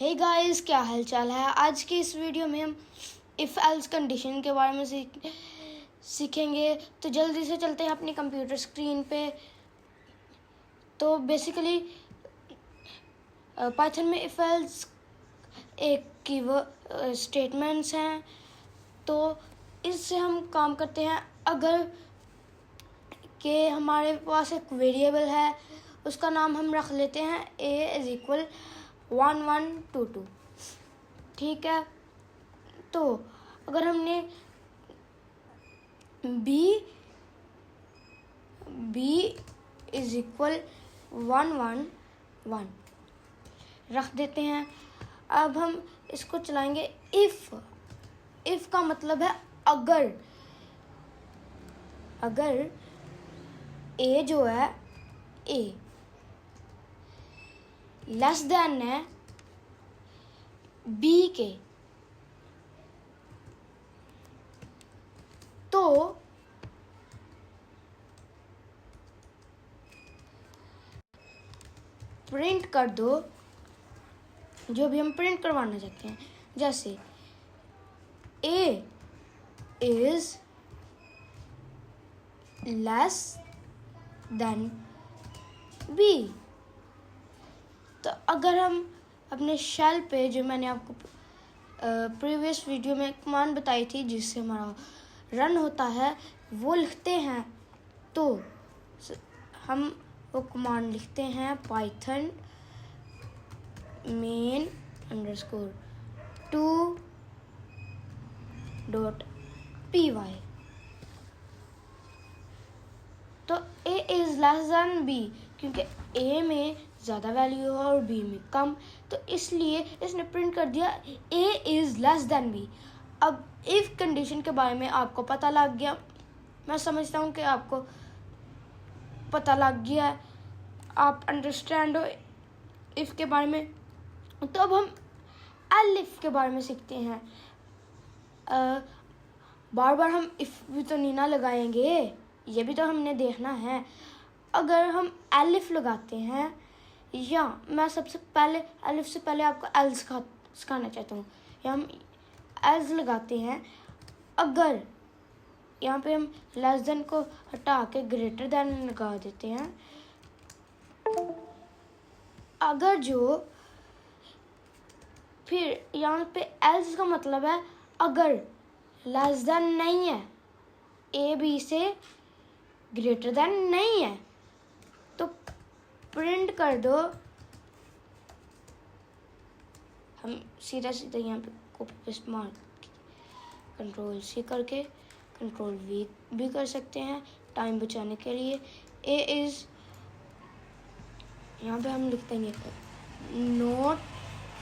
Hey guys, क्या हाल चाल है। आज की इस वीडियो में हम इफ़ एल्स कंडीशन के बारे में सीखेंगे। तो जल्दी से चलते हैं अपनी कंप्यूटर स्क्रीन पे। तो बेसिकली पाइथन में इफ़ एल्स एक कीवर्ड स्टेटमेंट्स हैं। तो इससे हम काम करते हैं। अगर कि हमारे पास एक वेरिएबल है, उसका नाम हम रख लेते हैं a=1122। ठीक है। तो अगर हमने b=111 रख देते हैं। अब हम इसको चलाएंगे। इफ का मतलब है अगर ए जो है ए लेस देन है बी के, तो प्रिंट कर दो जो भी हम प्रिंट करवाना चाहते हैं। जैसे ए इज लेस देन बी। तो अगर हम अपने शेल पे, जो मैंने आपको प्रीवियस वीडियो में कमांड बताई थी जिससे हमारा रन होता है, वो लिखते हैं, तो हम वो कमांड लिखते हैं पाइथन main_2.py। तो a is less than b, क्योंकि a में ज़्यादा वैल्यू है और b में कम, तो इसलिए इसने प्रिंट कर दिया a is less then b। अब इफ कंडीशन के बारे में आपको पता लग गया। मैं समझता हूँ कि आपको पता लग गया है, आप अंडरस्टैंड हो इफ के बारे में। तो अब हम एलिफ के बारे में सीखते हैं। बार बार हम इफ भी तो नहीं ना लगाएंगे, ये भी तो हमने देखना है। अगर हम एलिफ लगाते हैं, या मैं सबसे पहले एलिफ से पहले आपको एल्स सिखाना चाहता हूँ, या हम एल्स लगाते हैं। अगर यहाँ पे हम लेस देन को हटा के ग्रेटर देन लगा देते हैं। अगर जो फिर यहाँ पे एल्स का मतलब है अगर लेस देन नहीं है, ए बी से ग्रेटर देन नहीं है, तो प्रिंट कर दो। हम सीधा यहाँ पे कॉपी पेस्ट मार कंट्रोल सी करके कंट्रोल वी भी कर सकते हैं टाइम बचाने के लिए। ए इज यहाँ पे हम लिख देंगे नॉट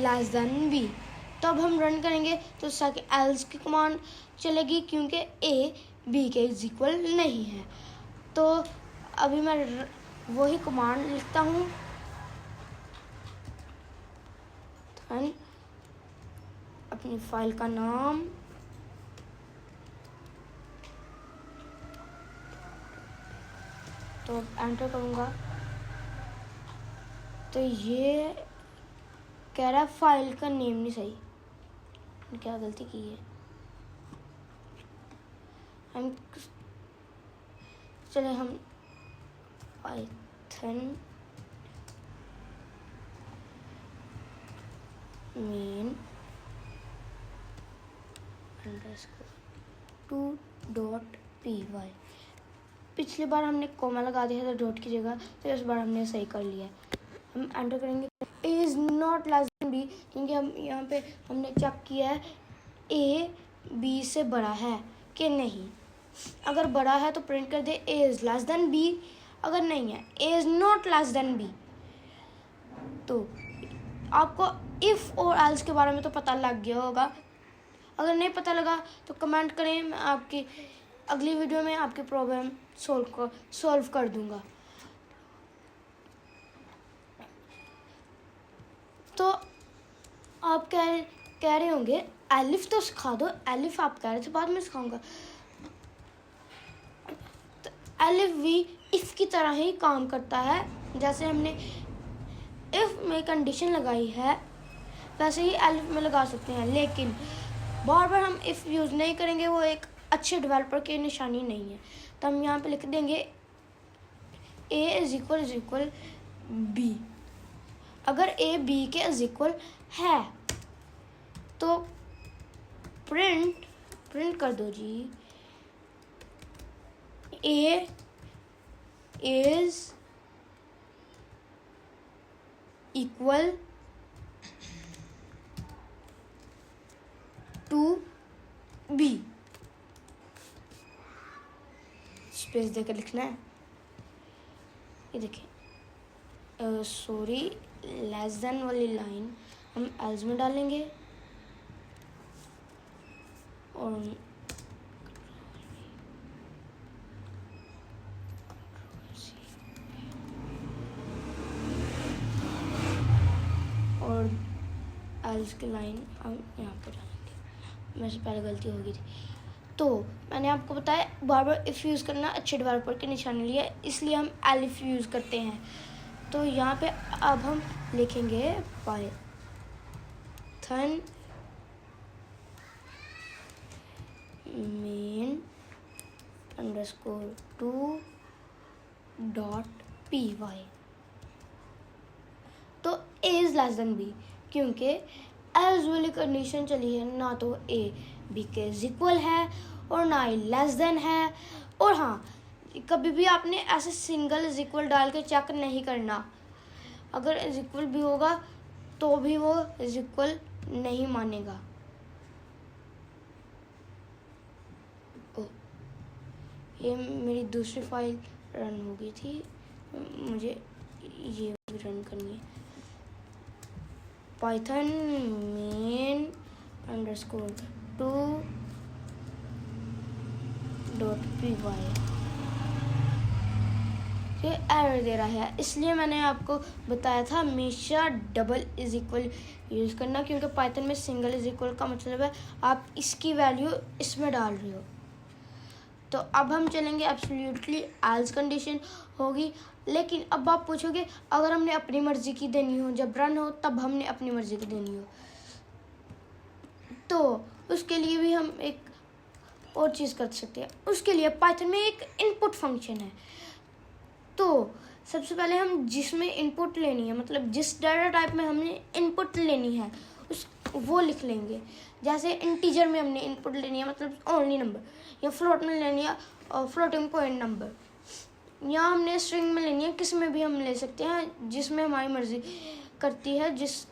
लेस देन बी। तो अब हम रन करेंगे तो साथ एल्स की कमांड चलेगी, क्योंकि ए बी के इक्वल नहीं है। तो अभी मैं वही कमांड लिखता हूँ, अपनी फाइल का नाम, तो एंटर करूँगा। तो ये कह रहा है फाइल का नेम नहीं सही, क्या गलती की है। हम पाइथन main_2.py। पिछली बार हमने कोमा लगा दिया था डॉट की जगह, तो इस बार हमने सही कर लिया। हम एंटर करेंगे। A is not less than B, क्योंकि हम यहाँ पे हमने चेक किया है ए बी से बड़ा है कि नहीं। अगर बड़ा है तो प्रिंट कर दे A is less than B. अगर नहीं है, A is not less than B. तो आपको इफ़ और एल्स के बारे में तो पता लग गया होगा। अगर नहीं पता लगा तो कमेंट करें, मैं आपकी अगली वीडियो में आपकी प्रॉब्लम सॉल्व कर दूंगा। तो आप कह रहे होंगे एलिफ तो सिखा दो। एलिफ आप कह रहे थे, बाद में सिखाऊंगा। तो एलिफ भी इफ़ की तरह ही काम करता है। जैसे हमने इफ़ में कंडीशन लगाई है वैसे ही एलिफ में लगा सकते हैं, लेकिन बार बार हम इफ़ यूज़ नहीं करेंगे, वो एक अच्छे डेवलपर की निशानी नहीं है। तो हम यहाँ पे लिख देंगे ए इज इक्वल बी। अगर ए बी के इज इक्वल है तो प्रिंट कर दो जी A is equal to B. Space देकर लिखना है। ये देखिए, सॉरी, लेस देन वाली लाइन हम एल्स में डालेंगे और एल्स की लाइन हम यहाँ पर डालेंगे। मेरे से पहले गलती हो गई थी। तो मैंने आपको बताया बार बार इफ़ यूज़ करना अच्छे डेवलपर की निशानी लिए, इसलिए हम एलिफ यूज़ करते हैं। तो यहाँ पे अब हम लिखेंगे पाइथन main _2.py। तो a is less than b, क्योंकि एल्स वाली कंडीशन चली है, ना तो a b के इक्वल है और ना ही लेस देन है। और हाँ, कभी भी आपने ऐसे सिंगल इज इक्वल डाल के चेक नहीं करना। अगर इज इक्वल भी होगा तो भी वो इज इक्वल नहीं मानेगा। ये मेरी दूसरी फाइल रन हो गई थी, मुझे ये भी रन करनी है। Python main _2.py। ये एरर दे रहा है, इसलिए मैंने आपको बताया था हमेशा डबल इज इक्वल यूज़ करना, क्योंकि पाइथन में सिंगल इज इक्वल का मतलब है आप इसकी वैल्यू इसमें डाल रहे हो। तो अब हम चलेंगे एब्सोल्युटली एल्स कंडीशन होगी। लेकिन अब आप पूछोगे अगर हमने अपनी मर्जी की देनी हो, जब रन हो तब हमने अपनी मर्जी की देनी हो, तो उसके लिए भी हम एक और चीज़ कर सकते हैं। उसके लिए पाइथन में एक इनपुट फंक्शन है। तो सबसे पहले हम जिसमें इनपुट लेनी है, मतलब जिस डाटा टाइप में हमने इनपुट लेनी है वो लिख लेंगे। जैसे इंटीजर में हमने इनपुट लेनी है, मतलब ओनली नंबर, या फ्लोट में लेनी है फ्लोटिंग पॉइंट नंबर, या हमने स्ट्रिंग में लेनी है, किस में भी हम ले सकते हैं जिसमें हमारी मर्जी करती है, जिस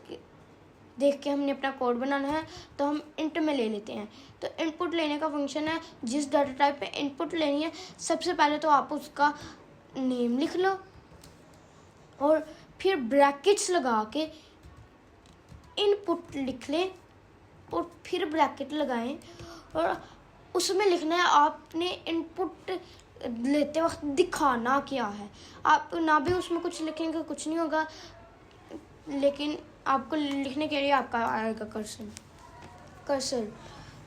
देख के हमने अपना कोड बनाना है तो हम इंट में ले लेते हैं। तो इनपुट लेने का फंक्शन है, जिस डाटा टाइप में इनपुट लेनी है सबसे पहले तो आप उसका नेम लिख लो और फिर ब्रैकेट्स लगा के इनपुट लिख लें और फिर ब्रैकेट लगाएं और उसमें लिखना है आपने इनपुट लेते वक्त दिखाना क्या है। आप ना भी उसमें कुछ लिखेंगे कुछ नहीं होगा, लेकिन आपको लिखने के लिए आपका आएगा कर्सर।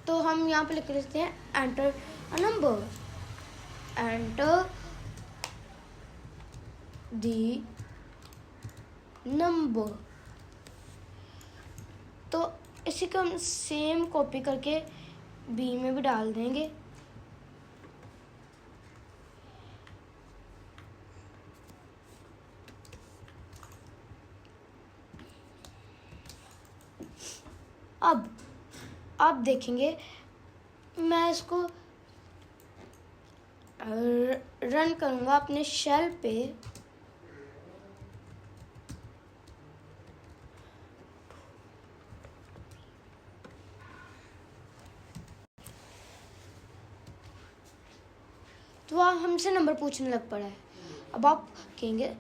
तो हम यहाँ पे लिख लेते हैं enter a number, enter the number. तो इसी को हम सेम कॉपी करके बी में भी डाल देंगे। अब आप देखेंगे मैं इसको रन करूँगा अपने शेल पे। तो वह हमसे नंबर पूछने लग पड़ा है। अब आप कहेंगे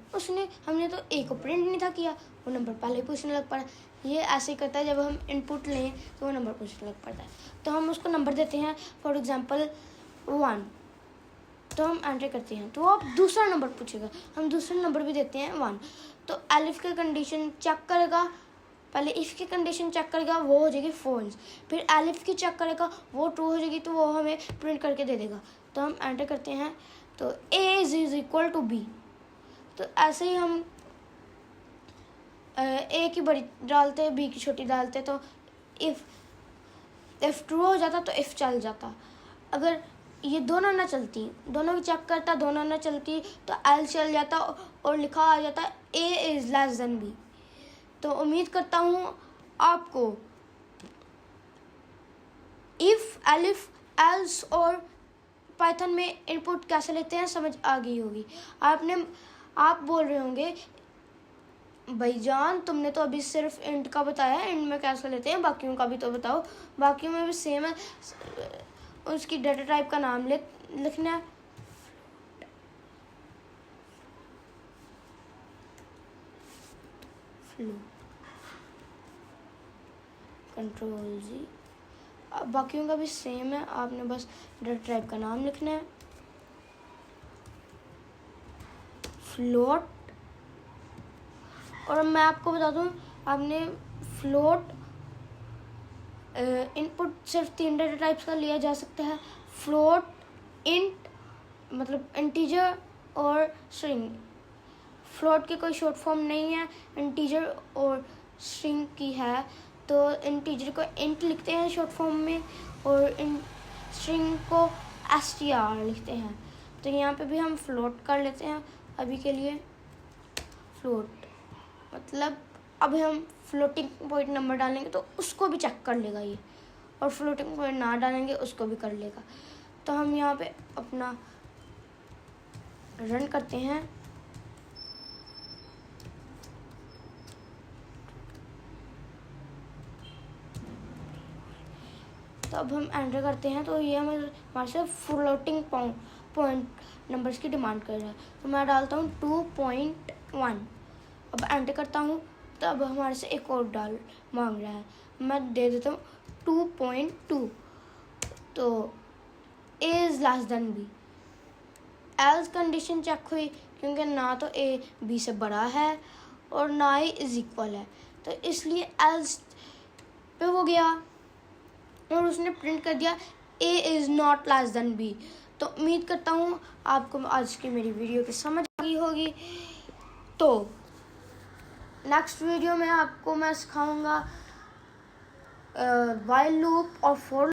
हमने तो ए को प्रिंट नहीं था किया, वो नंबर पहले ही पूछने लग पड़ा। ये ऐसे करता है, जब हम इनपुट लें तो वो नंबर पूछने लग पड़ता है। तो हम उसको नंबर देते हैं, फॉर एग्जांपल 1, तो हम एंटर करते हैं तो अब दूसरा नंबर पूछेगा, हम दूसरा नंबर भी देते हैं 1। तो एलिफ की कंडीशन चेक करेगा, पहले इफ़ की कंडीशन चेक करेगा, वो हो जाएगी फॉल्स, फिर एलिफ की चेक करेगा, वो ट्रू हो जाएगी तो वो हमें प्रिंट करके दे देगा। तो हम एंटर करते हैं तो ए इज इक्वल टू बी। तो ऐसे ही हम ए की बड़ी डालते, बी की छोटी डालते, तो इफ़ ट्रू हो जाता तो इफ़ चल जाता। अगर ये दोनों ना चलती, दोनों की चेक करता, दोनों ना चलती, तो एल चल जाता और लिखा आ जाता A is less than B. तो उम्मीद करता हूँ आपको इफ़, एलिफ, एल्स और पाइथन में इनपुट कैसे लेते हैं समझ आ गई होगी। आप बोल रहे होंगे भाईजान तुमने तो अभी सिर्फ इंट का बताया, इंट में कैसे लेते हैं, बाकियों का भी तो बताओ। बाकियों में भी सेम है, उसकी डाटा टाइप का नाम लिखना है। फ्लो, कंट्रोल जी। बाकियों का भी सेम है, आपने बस डाटा टाइप का नाम लिखना है। फ्लोट, और मैं आपको बता दूं, आपने फ्लोट इनपुट सिर्फ 3 डाटा टाइप्स का लिया जा सकता है, फ्लोट, इंट मतलब इंटीजर और स्ट्रिंग। फ्लोट की कोई शॉर्ट फॉर्म नहीं है, इंटीजर और स्ट्रिंग की है। तो इंटीजर को इंट लिखते हैं शॉर्ट फॉर्म में, और स्ट्रिंग को str लिखते हैं। तो यहाँ पे भी हम फ्लोट कर लेते हैं अभी के लिए। फ्लोट मतलब अभी हम फ्लोटिंग पॉइंट नंबर डालेंगे तो उसको भी चेक कर लेगा ये, और फ्लोटिंग पॉइंट ना डालेंगे उसको भी कर लेगा। तो हम यहाँ पे अपना रन करते हैं। तो अब हम एंटर करते हैं, तो ये हमारे से फ्लोटिंग पॉइंट नंबर्स की डिमांड कर रहा है। तो मैं डालता हूँ 2.1। अब एंटर करता हूँ, तो अब हमारे से एक और मांग रहा है। मैं दे देता हूँ 2.2। तो A is less than B. Else condition check हुई, क्योंकि ना तो ए बी से बड़ा है और ना ही इज इक्वल है, तो इसलिए एल्स पे वो गया और उसने प्रिंट कर दिया A is not less than B. तो उम्मीद करता हूँ आपको आज की मेरी वीडियो की समझ आ गई होगी। तो नेक्स्ट वीडियो में आपको मैं सिखाऊंगा व्हाइल लूप और फॉर